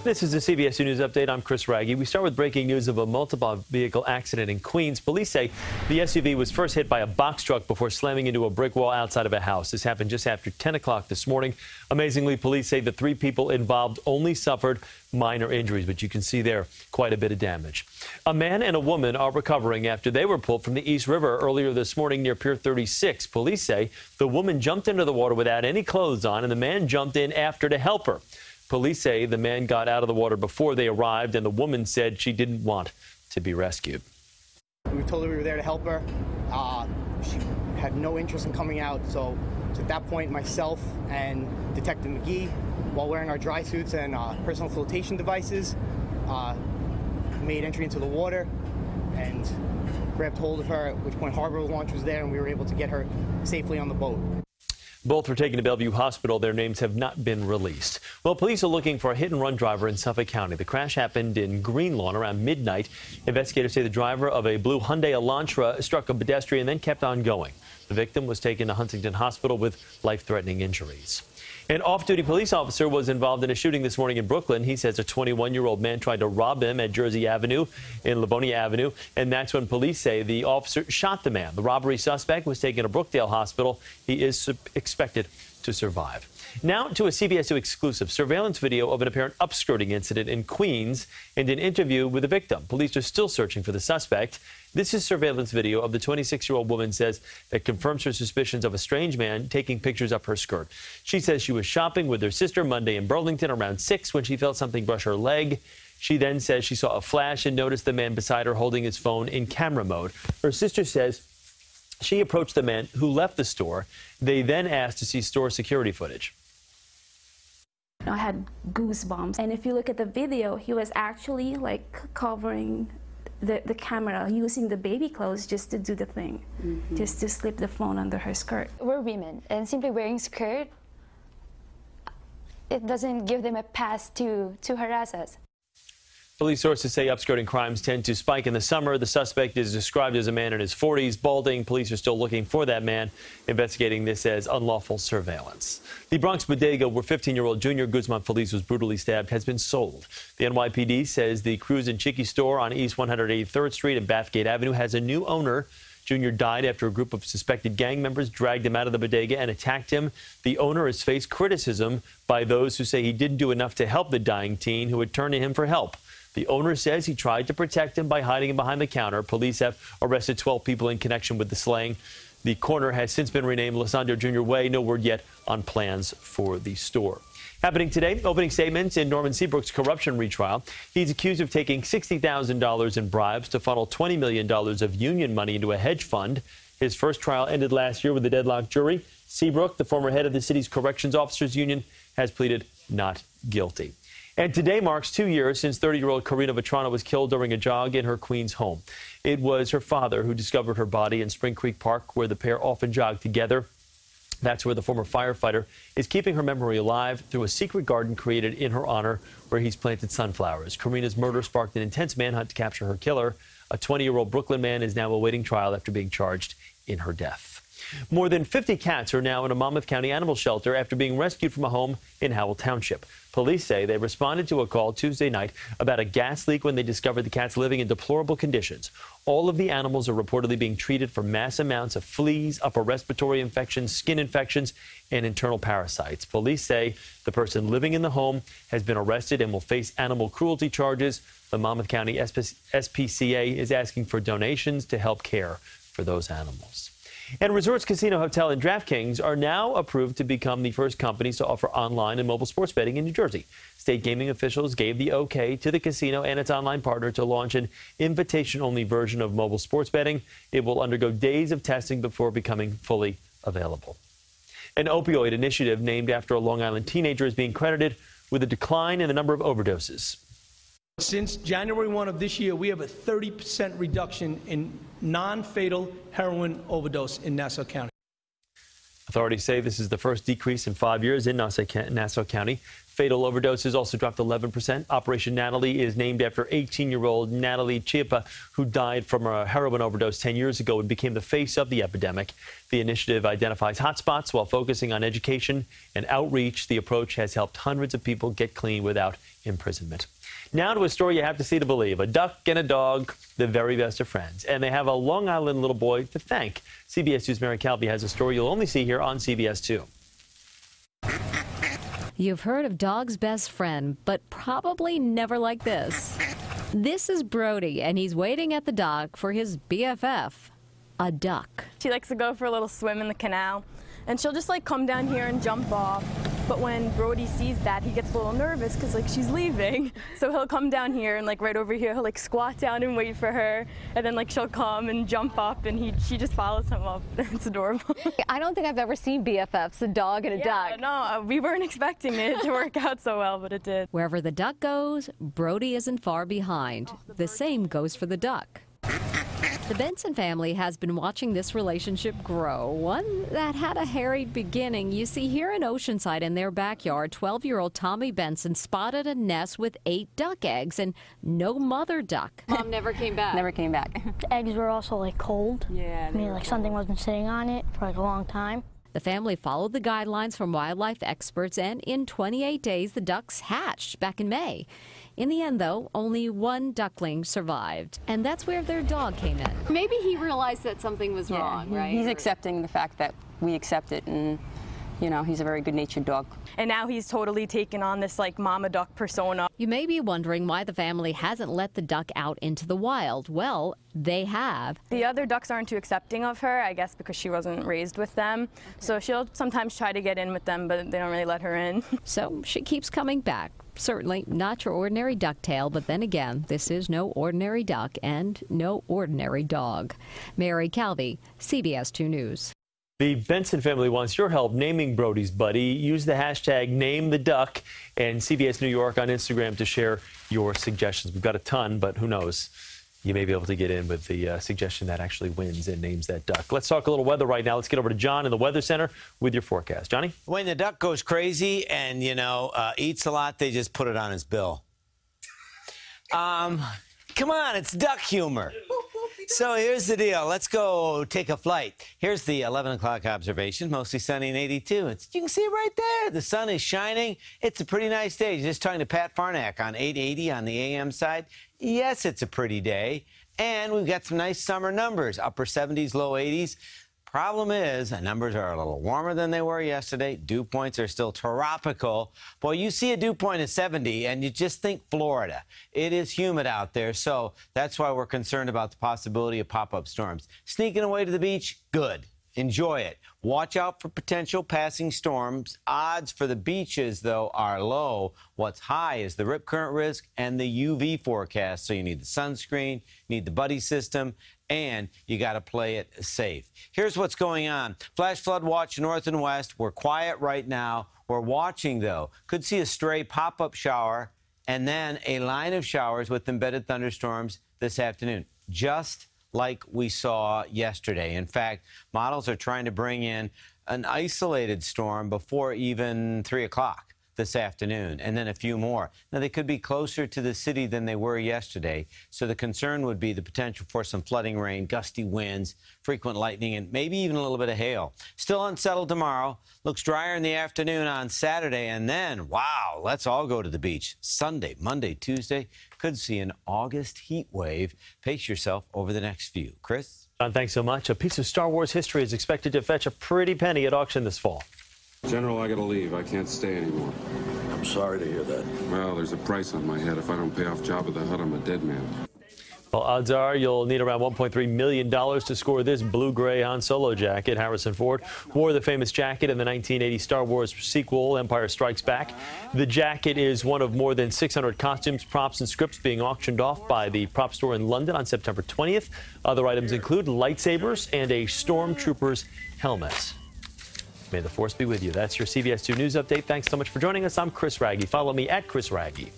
This is the CBS2 News Update. I'm Wragge. We start with breaking news of a multiple vehicle accident in Queens. Police say the SUV was first hit by a box truck before slamming into a brick wall outside of a house. This happened just after 10 o'clock this morning. Amazingly, police say the 3 people involved only suffered minor injuries, but you can see there quite a bit of damage. A man and a woman are recovering after they were pulled from the East River earlier this morning near Pier 36. Police say the woman jumped into the water without any clothes on, and the man jumped in after to help her. Police say the man got out of the water before they arrived, and the woman said she didn't want to be rescued. We told her we were there to help her. She had no interest in coming out, so at that point, myself and Detective McGee, while wearing our dry suits and personal flotation devices, made entry into the water and grabbed hold of her, at which point harbor launch was there, and we were able to get her safely on the boat. Both were taken to Bellevue Hospital. Their names have not been released. Well, police are looking for a hit-and-run driver in Suffolk County. The crash happened in Greenlawn around midnight. Investigators say the driver of a blue Hyundai Elantra struck a pedestrian, then kept on going. The victim was taken to Huntington Hospital with life-threatening injuries. An off-duty police officer was involved in a shooting this morning in Brooklyn. He says a 21-year-old man tried to rob him at Jersey Avenue in Livonia Avenue, and that's when police say the officer shot the man. The robbery suspect was taken to Brookdale Hospital. He is expected to survive. Now to a CBS2 exclusive. Surveillance video of an apparent upskirting incident in Queens and an interview with the victim. Police are still searching for the suspect. This is surveillance video of the 26-year-old woman says that confirms her suspicions of a strange man taking pictures up her skirt. She says she was shopping with her sister Monday in Burlington around 6 when she felt something brush her leg. She then says she saw a flash and noticed the man beside her holding his phone in camera mode. Her sister says she approached the man who left the store. They then asked to see store security footage. I had goosebumps. And if you look at the video, he was actually like covering the camera, using the baby clothes just to do the thing, just to slip the phone under her skirt. We're women, and simply wearing skirt, it doesn't give them a pass to harass us. Police sources say upskirting crimes tend to spike in the summer. The suspect is described as a man in his 40s, balding. Police are still looking for that man, investigating this as unlawful surveillance. The Bronx bodega where 15-year-old Junior Guzman Feliz was brutally stabbed has been sold. The NYPD says the Cruz and Chicky store on East 183rd Street and Bathgate Avenue has a new owner. Junior died after a group of suspected gang members dragged him out of the bodega and attacked him. The owner has faced criticism by those who say he didn't do enough to help the dying teen who had turned to him for help. The owner says he tried to protect him by hiding him behind the counter. Police have arrested 12 people in connection with the slaying. The corner has since been renamed Lysandro Jr. Way. No word yet on plans for the store. Happening today, opening statements in Norman Seabrook's corruption retrial. He's accused of taking $60,000 in bribes to funnel $20 million of union money into a hedge fund. His first trial ended last year with a deadlocked jury. Seabrook, the former head of the city's corrections officers union, has pleaded not guilty. And today marks 2 years since 30-year-old Karina Vetrano was killed during a jog in her Queens home. It was her father who discovered her body in Spring Creek Park, where the pair often jogged together. That's where the former firefighter is keeping her memory alive through a secret garden created in her honor, where he's planted sunflowers. Karina's murder sparked an intense manhunt to capture her killer. A 20-year-old Brooklyn man is now awaiting trial after being charged in her death. More than 50 cats are now in a Monmouth County animal shelter after being rescued from a home in Howell Township. Police say they responded to a call Tuesday night about a gas leak when they discovered the cats living in deplorable conditions. All of the animals are reportedly being treated for mass amounts of fleas, upper respiratory infections, skin infections, and internal parasites. Police say the person living in the home has been arrested and will face animal cruelty charges. The Monmouth County SPCA is asking for donations to help care for those animals. And Resorts Casino Hotel and DraftKings are now approved to become the first companies to offer online and mobile sports betting in New Jersey. State gaming officials gave the okay to the casino and its online partner to launch an invitation-only version of mobile sports betting. It will undergo days of testing before becoming fully available. An opioid initiative named after a Long Island teenager is being credited with a decline in the number of overdoses. Since January 1 of this year, we have a 30% reduction in non-fatal heroin overdose in Nassau County. Authorities say this is the first decrease in 5 years in Nassau County. Fatal overdoses also dropped 11%. Operation Natalie is named after 18-year-old Natalie Chiappa, who died from a heroin overdose 10 years ago and became the face of the epidemic. The initiative identifies hotspots while focusing on education and outreach. The approach has helped hundreds of people get clean without imprisonment. Now to a story you have to see to believe. A duck and a dog, the very best of friends. And they have a Long Island little boy to thank. CBS 2's Mary Calvi has a story you'll only see here on CBS 2. You've heard of dog's best friend, but probably never like this. This is Brody, and he's waiting at the dock for his BFF, a duck. She likes to go for a little swim in the canal, and she'll just like come down here and jump off. But when Brody sees that, he gets a little nervous because like she's leaving. So he'll come down here and like right over here, he'll like squat down and wait for her. And then like she'll come and jump up and she just follows him up. It's adorable. I don't think I've ever seen BFFs, a dog and a duck. No, we weren't expecting it to work out so well, but it did. Wherever the duck goes, Brody isn't far behind. The same goes for the duck. The Benson family has been watching this relationship grow, one that had a harried beginning. You see, here in Oceanside in their backyard, 12-year-old Tommy Benson spotted a nest with 8 duck eggs and no mother duck. Mom never came back. Never came back. The eggs were also like cold. Yeah. I mean, like something wasn't sitting on it for like a long time. The family followed the guidelines from wildlife experts, and in 28 days, the ducks hatched back in May. In the end, though, only 1 duckling survived, and that's where their dog came in. Maybe he realized that something was wrong, right? He's accepting the fact that we accept it, and you know, he's a very good-natured dog. And now he's totally taken on this like mama duck persona. You may be wondering why the family hasn't let the duck out into the wild. Well, they have. The other ducks aren't too accepting of her, I guess because she wasn't raised with them. So she'll sometimes try to get in with them, but they don't really let her in. So she keeps coming back. Certainly not your ordinary ducktail, but then again, this is no ordinary duck and no ordinary dog. Mary Calvi, CBS 2 News. The Benson family wants your help naming Brody's buddy. Use the hashtag #NameTheDuck and CBS New York on Instagram to share your suggestions. We've got a ton, but who knows? You may be able to get in with the suggestion that actually wins and names that duck. Let's talk a little weather right now. Let's get over to John in the Weather Center with your forecast. Johnny? When the duck goes crazy and, eats a lot, they just put it on his bill. Come on, it's duck humor. So here's the deal. Let's go take a flight. Here's the 11 o'clock observation. Mostly sunny and 82. You can see it right there. The sun is shining. It's a pretty nice day. Just talking to Pat Farnack on 880 on the AM side. Yes, it's a pretty day. And we've got some nice summer numbers. Upper 70s, low 80s. Problem is, the numbers are a little warmer than they were yesterday. Dew points are still tropical. Boy, you see a dew point of 70, and you just think Florida. It is humid out there, so that's why we're concerned about the possibility of pop-up storms. Sneaking away to the beach, good. Enjoy it. Watch out for potential passing storms. Odds for the beaches, though, are low. What's high is the rip current risk and the UV forecast. So you need the sunscreen, you need the buddy system, and you got to play it safe. Here's what's going on. Flash flood watch north and west. We're quiet right now. We're watching, though. Could see a stray pop-up shower and then a line of showers with embedded thunderstorms this afternoon. Just like we saw yesterday. In fact, models are trying to bring in an isolated storm before even 3 o'clock this afternoon, and then a few more. Now, they could be closer to the city than they were yesterday, so the concern would be the potential for some flooding rain, gusty winds, frequent lightning, and maybe even a little bit of hail. Still unsettled tomorrow. Looks drier in the afternoon on Saturday, and then, wow, let's all go to the beach. Sunday, Monday, Tuesday, could see an August heat wave. Pace yourself over the next few. Chris? John, thanks so much. A piece of Star Wars history is expected to fetch a pretty penny at auction this fall. General, I gotta leave. I can't stay anymore. I'm sorry to hear that. Well, there's a price on my head. If I don't pay off Jabba the Hutt, I'm a dead man. Well, odds are you'll need around $1.3 million to score this blue-gray Han Solo jacket. Harrison Ford wore the famous jacket in the 1980 Star Wars sequel, Empire Strikes Back. The jacket is one of more than 600 costumes, props, and scripts being auctioned off by the prop store in London on September 20th. Other items include lightsabers and a stormtrooper's helmet. May the force be with you. That's your CBS 2 News Update. Thanks so much for joining us. I'm Chris Wragge. Follow me at Chris Wragge.